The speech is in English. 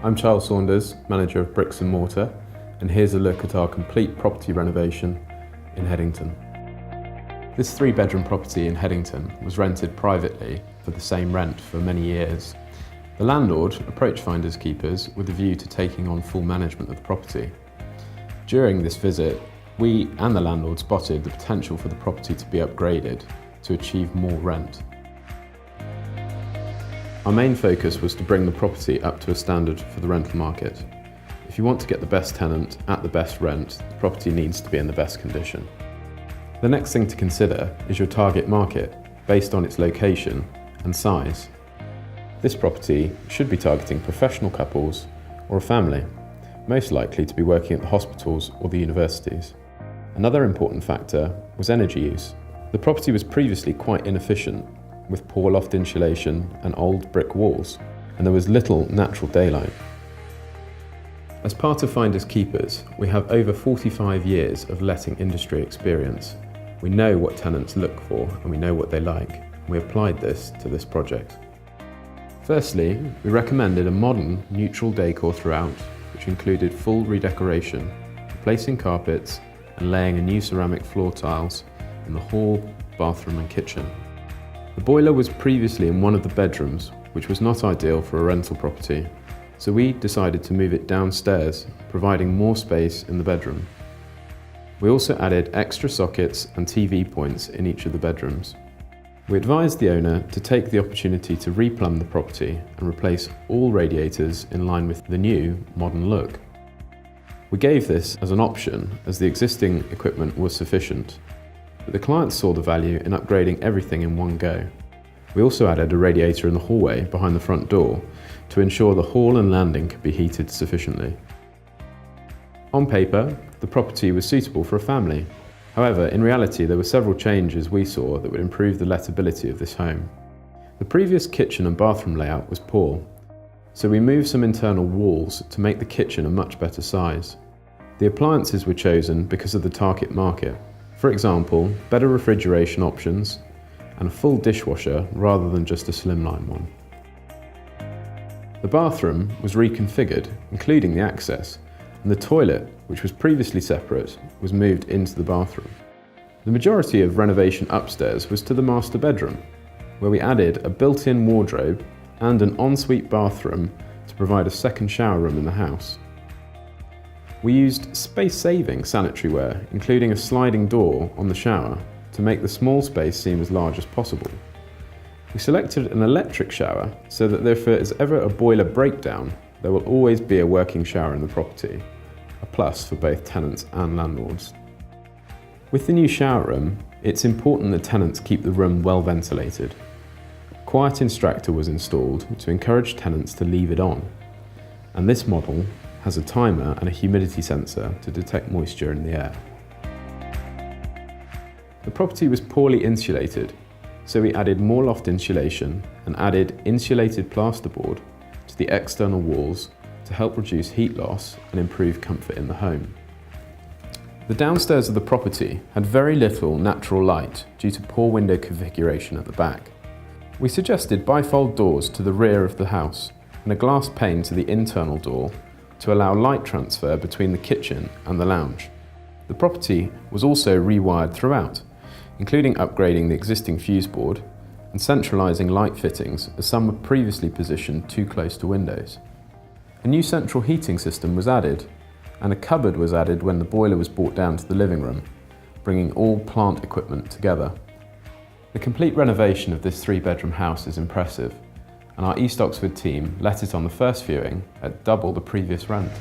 I'm Charles Saunders, manager of Bricks and Mortar, and here's a look at our complete property renovation in Headington. This 3-bedroom property in Headington was rented privately for the same rent for many years. The landlord approached finders keepers with a view to taking on full management of the property. During this visit, we and the landlord spotted the potential for the property to be upgraded to achieve more rent. Our main focus was to bring the property up to a standard for the rental market. If you want to get the best tenant at the best rent, the property needs to be in the best condition. The next thing to consider is your target market, based on its location and size. This property should be targeting professional couples or a family, most likely to be working at the hospitals or the universities. Another important factor was energy use. The property was previously quite inefficient, with poor loft insulation and old brick walls, and there was little natural daylight. As part of Finders Keepers, we have over 45 years of letting industry experience. We know what tenants look for and we know what they like, and we applied this to this project. Firstly, we recommended a modern, neutral decor throughout, which included full redecoration, replacing carpets and laying a new ceramic floor tiles in the hall, bathroom and kitchen. The boiler was previously in one of the bedrooms, which was not ideal for a rental property, so we decided to move it downstairs, providing more space in the bedroom. We also added extra sockets and TV points in each of the bedrooms. We advised the owner to take the opportunity to replumb the property and replace all radiators in line with the new modern look. We gave this as an option as the existing equipment was sufficient, but the client saw the value in upgrading everything in one go. We also added a radiator in the hallway behind the front door to ensure the hall and landing could be heated sufficiently. On paper, the property was suitable for a family. However, in reality, there were several changes we saw that would improve the lettability of this home. The previous kitchen and bathroom layout was poor, so we moved some internal walls to make the kitchen a much better size. The appliances were chosen because of the target market. For example, better refrigeration options and a full dishwasher rather than just a slimline one. The bathroom was reconfigured, including the access, and the toilet, which was previously separate, was moved into the bathroom. The majority of renovation upstairs was to the master bedroom, where we added a built-in wardrobe and an ensuite bathroom to provide a second shower room in the house. We used space-saving sanitary ware, including a sliding door on the shower, to make the small space seem as large as possible. We selected an electric shower so that if there is ever a boiler breakdown, there will always be a working shower in the property, a plus for both tenants and landlords. With the new shower room, it's important that tenants keep the room well ventilated. A quiet extractor was installed to encourage tenants to leave it on, and this model has a timer and a humidity sensor to detect moisture in the air. The property was poorly insulated, so we added more loft insulation and added insulated plasterboard to the external walls to help reduce heat loss and improve comfort in the home. The downstairs of the property had very little natural light due to poor window configuration at the back. We suggested bifold doors to the rear of the house and a glass pane to the internal door to allow light transfer between the kitchen and the lounge. The property was also rewired throughout, including upgrading the existing fuse board and centralising light fittings as some were previously positioned too close to windows. A new central heating system was added, and a cupboard was added when the boiler was brought down to the living room, bringing all plant equipment together. The complete renovation of this 3-bedroom house is impressive, and our East Oxford team let it on the first viewing at double the previous rent.